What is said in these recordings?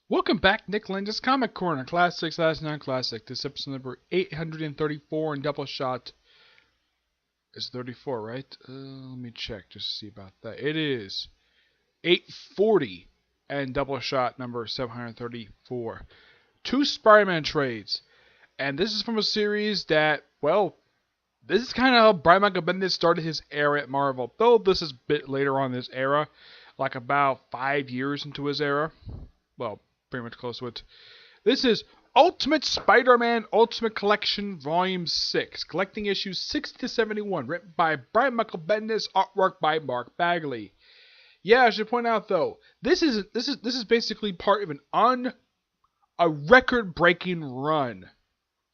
Welcome back, Nick Lenz Comic Corner, Classics, Last Non-Classic. This episode number 834 in Doubleshot. It's 34, right? Let me check just to see about that. It is 840 and Doubleshot number 734. Two SpiderMan trades. And this is from a series that, well, this is kind of how Brian Michael Bendis started his era at Marvel. Though this is a bit later on in his era, like about 5 years into his era. Well, pretty much close to it. This is Ultimate Spider-Man Ultimate Collection Volume 6, collecting issues 60 to 71, written by Brian Michael Bendis, artwork by Mark Bagley. Yeah, I should point out though, this is basically part of a record-breaking run.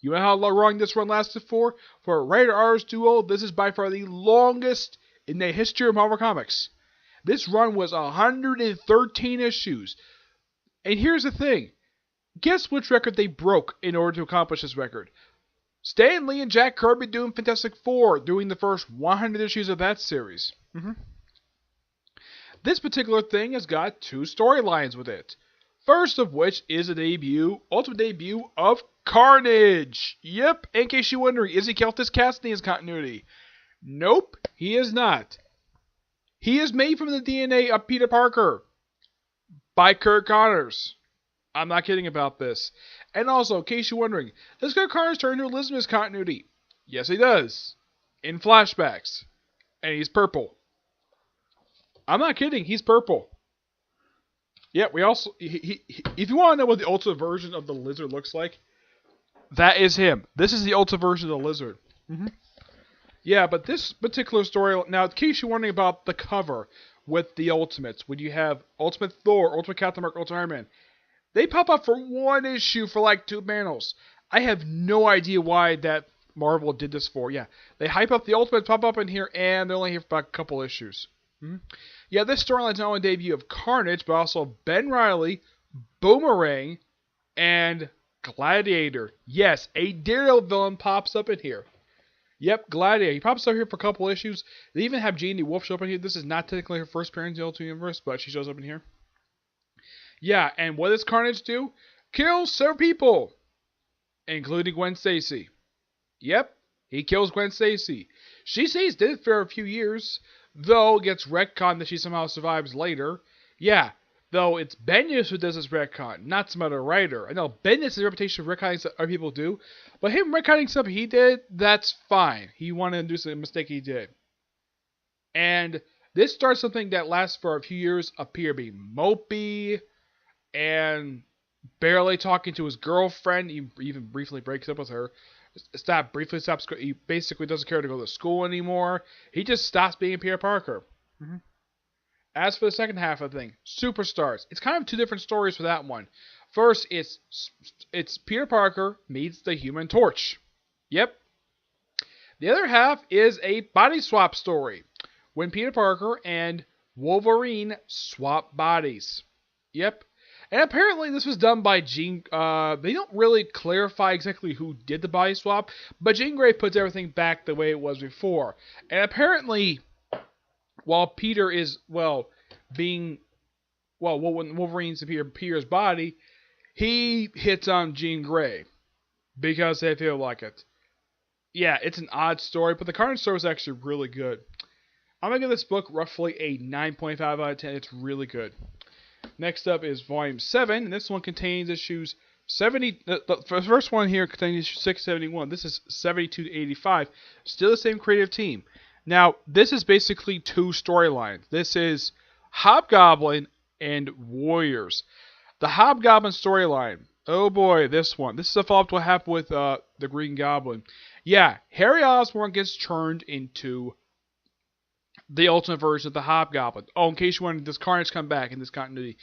You know how long this run lasted for? For a rated R duo, this is by far the longest in the history of Marvel Comics. This run was 113 issues. And here's the thing. Guess which record they broke in order to accomplish this record? Stan Lee and Jack Kirby doing Fantastic Four, doing the first 100 issues of that series. This particular thing has got two storylines with it. First of which is a ultimate debut of Carnage. Yep, in case you're wondering, is he Keltis casting his continuity? Nope, he is not. He is made from the DNA of Peter Parker by Kirk Connors. I'm not kidding about this. And also, in case you're wondering, does Kirk Connors turn into Elizabeth's continuity? Yes, he does. In flashbacks. And he's purple. I'm not kidding, he's purple. Yeah, we also... if you want to know what the ultimate version of the lizard looks like, that is him. This is the ultimate version of the lizard. Yeah, but this particular story... Now, in case you're wondering about the cover with the Ultimates, when you have Ultimate Thor, Ultimate Captain America, Ultimate Iron Man, they pop up for one issue for like 2 panels. I have no idea why that Marvel did this for. Yeah, they hype up the Ultimates, pop up in here, and they're only here for about a couple issues. Yeah, this storyline's not only a debut of Carnage, but also Ben Reilly, Boomerang, and Gladiator. Yes, a Daredevil villain pops up in here. Yep, Gladiator. He pops up here for a couple issues. They even have Jeannie Wolf show up in here. This is not technically her first appearance in the Ultimate Universe, but she shows up in here. Yeah, and what does Carnage do? Kills 7 people, including Gwen Stacy. Yep, he kills Gwen Stacy. She stays dead for a few years, though it gets retconned that she somehow survives later. Yeah, though it's Bendis who does this retcon, not some other writer. I know Bendis has a reputation of retconning stuff other people do, but him retconning stuff he did, that's fine. He wanted to do a mistake he did. And this starts something that lasts for a few years of Peter being mopey and barely talking to his girlfriend. He even briefly breaks up with her. He basically doesn't care to go to school anymore. He just stops being Peter Parker. As for the second half of the thing, Superstars. It's kind of 2 different stories for that one. First, it's Peter Parker meets the Human Torch. Yep. The other half is a body swap story, when Peter Parker and Wolverine swap bodies. Yep. And apparently this was done by Jean... they don't really clarify exactly who did the body swap, but Jean Grey puts everything back the way it was before. And apparently, while Peter is, when Wolverine's in Peter's body, he hits on Jean Grey because they feel like it. Yeah, it's an odd story, but the Carnage story is actually really good. I'm going to give this book roughly a 9.5 out of 10. It's really good. Next up is Volume 7, and this one contains issues 70... The first one here contains issue 671. This is 72 to 85. Still the same creative team. Now, this is basically 2 storylines. This is Hobgoblin and Warriors. The Hobgoblin storyline. Oh boy, this one. This is a follow-up to what happened with the Green Goblin. Yeah, Harry Osborn gets turned into the ultimate version of the Hobgoblin. Oh, in case you wanted, does Carnage come back in this continuity?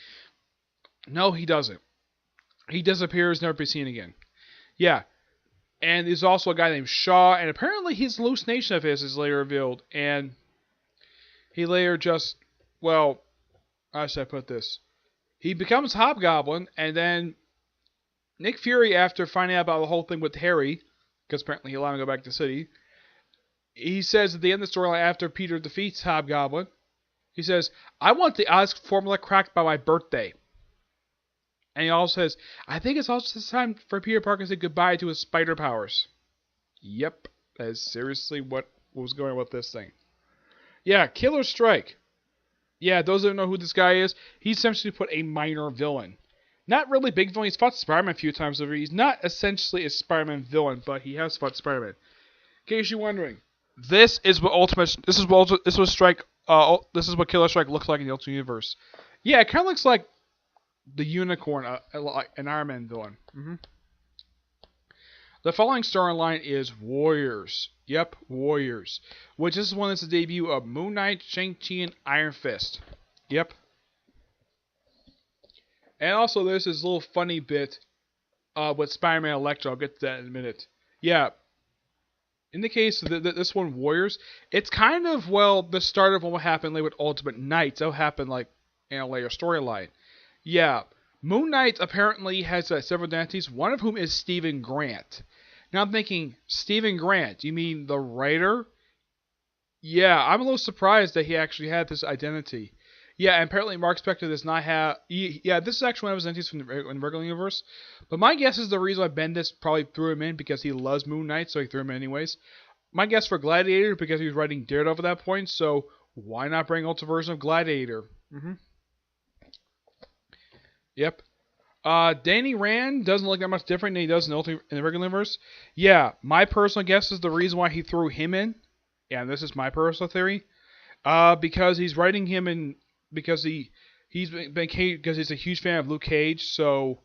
No, he doesn't. He disappears, never be seen again. Yeah. And there's also a guy named Shaw, and apparently his hallucination of his is later revealed. And he later just, how should I put this? He becomes Hobgoblin, and then Nick Fury, after finding out about the whole thing with Harry, because apparently he allowed him to go back to the city, he says at the end of the storyline, after Peter defeats Hobgoblin, he says, I want the Oz formula cracked by my birthday. And he also says, I think it's also time for Peter Parker to say goodbye to his spider powers. Yep, that is seriously what was going on with this thing. Yeah, Killer Strike. Yeah, those that don't know who this guy is, he's essentially put a minor villain. Not really big villain. He's fought Spider-Man a few times over. He's not essentially a Spider-Man villain, but he has fought Spider-Man. In case you're wondering, this is what Killer Strike looks like in the Ultimate Universe. Yeah, it kind of looks like the Unicorn, like an Iron Man villain. The following storyline is Warriors. Yep, Warriors. Which is one that's the debut of Moon Knight, Shang-Chi, and Iron Fist. Yep. And also there's this little funny bit with Spider-Man Electro. I'll get to that in a minute. Yeah. In the case of this one, Warriors, it's kind of, well, the start of what will happen later with Ultimate Knights. That'll happen, like, in a later storyline. Yeah. Moon Knight apparently has several identities, one of whom is Stephen Grant. Now I'm thinking, Stephen Grant, you mean the writer? Yeah, I'm a little surprised that he actually had this identity. Yeah, and apparently Mark Spector does not have... Yeah, this is actually one of his identities from the regular universe. But my guess is the reason why Bendis probably threw him in because he loves Moon Knight, so he threw him in anyways. My guess for Gladiator, because he was writing Daredevil at that point, so why not bring Ultimate version of Gladiator? Yep. Danny Rand doesn't look that much different than he does in the regular universe. Yeah, my personal guess is the reason why he threw him in. Yeah, this is my personal theory. Because he's writing him in because he's a huge fan of Luke Cage. So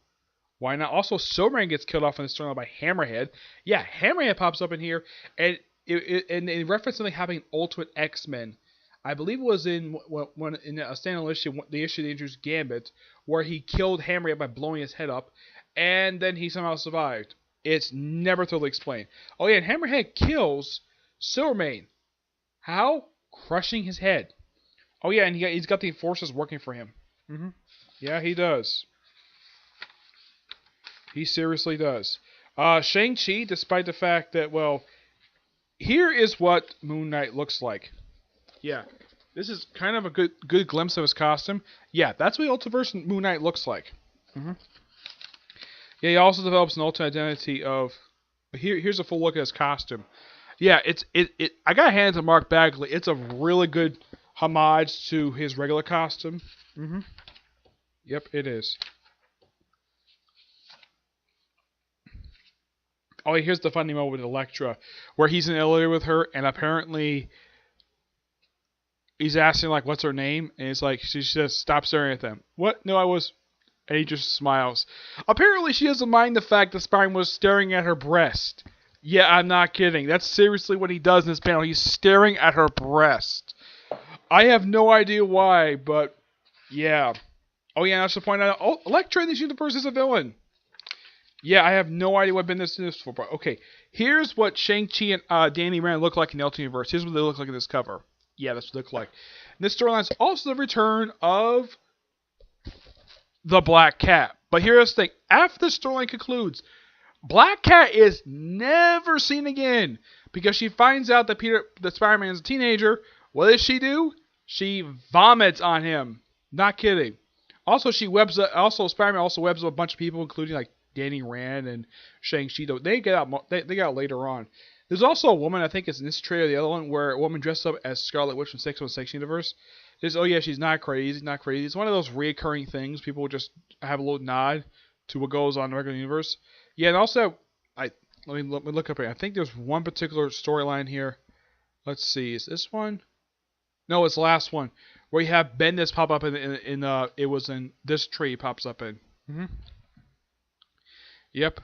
why not? Also, Silverman gets killed off in the storyline by Hammerhead. Yeah, Hammerhead pops up in here, and it referenced something happening in Ultimate X-Men. I believe it was in a standalone issue, the issue that introduced Gambit, where he killed Hammerhead by blowing his head up, and then he somehow survived. It's never totally explained. Oh yeah, and Hammerhead kills Silvermane. How? Crushing his head. Oh yeah, and he's got the Enforcers working for him. Yeah, he does. He seriously does. Shang-Chi, despite the fact that, well, here is what Moon Knight looks like. Yeah, this is kind of a good glimpse of his costume. Yeah, that's what the Ultiverse Moon Knight looks like. Yeah, he also develops an alternate identity of... Here's a full look at his costume. Yeah, I gotta hand it to Mark Bagley. It's a really good homage to his regular costume. Yep, it is. Oh, here's the funny moment with Elektra, where he's in an elevator with her, and apparently he's asking, like, what's her name? And it's like, she says, stop staring at them. What? No, I was... And he just smiles. Apparently she doesn't mind the fact that Spider-Man was staring at her breast. Yeah, I'm not kidding. That's seriously what he does in this panel. He's staring at her breast. I have no idea why, but yeah. Oh yeah, and I should point out, Elektra in this universe is a villain. Yeah, I have no idea what Bendis did this for, but okay. Here's what Shang-Chi and Danny Rand look like in the Ultimate Universe. Here's what they look like in this cover. Yeah, that's what they look like. And this storyline is also the return of the Black Cat. But here's the thing. After the storyline concludes, Black Cat is never seen again because she finds out that Spider-Man is a teenager. What does she do? She vomits on him. Not kidding. Also, Spider-Man also webs up a bunch of people, including like Danny Rand and Shang-Chi. They get out later on. There's also a woman, I think it's in this trailer or the other one, where a woman dressed up as Scarlet Witch from 616 Universe. Oh yeah, she's not crazy, not crazy. It's one of those reoccurring things. People will just have a little nod to what goes on in the regular universe. Yeah, and also, let me look up here. I think there's one particular storyline here. Let's see, is this one? No, it's the last one where you have Bendis pop up it was in this tree pops up in. Yep.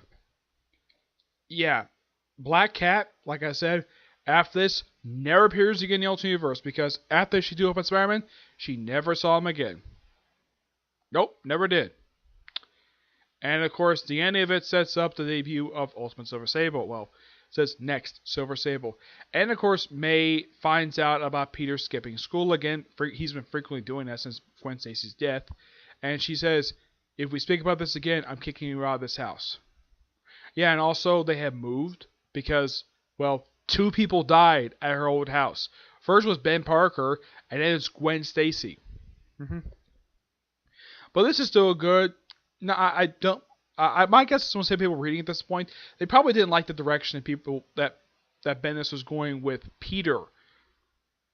Yeah, Black Cat, like I said, after this never appears again in the Ultimate Universe because after she threw up on Spider-Man, she never saw him again. Nope, never did. And of course, the end of it sets up the debut of Ultimate Silver Sable. Well, it says next Silver Sable. And of course, May finds out about Peter skipping school again. He's been frequently doing that since Gwen Stacy's death. And she says, if we speak about this again, I'm kicking you out of this house. Yeah, and also they have moved because, well, 2 people died at her old house. First was Ben Parker, and then it's Gwen Stacy. But this is still good. No, I don't. My guess is when say people reading at this point, they probably didn't like the direction that Bendis was going with Peter.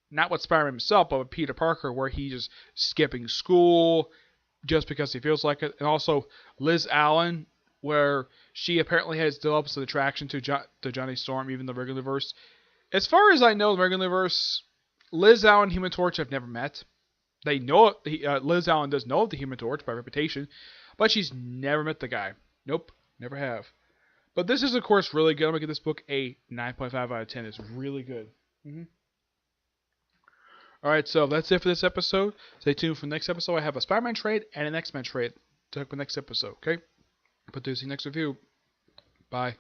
Not with Spider-Man himself, but with Peter Parker, where he's just skipping school just because he feels like it. And also Liz Allen, where she apparently has developed an attraction to Johnny Storm, even in the regular verse. As far as I know, the regular verse, Liz Allen and Human Torch have never met. They know it. Liz Allen does know of the Human Torch by reputation, but she's never met the guy. Nope, never have. But this is, of course, really good. I'm going to give this book a 9.5 out of 10. It's really good. Alright, so that's it for this episode. Stay tuned for the next episode. I have a Spider-Man trade and an X-Men trade to hook the next episode, okay? But see you next review. Bye.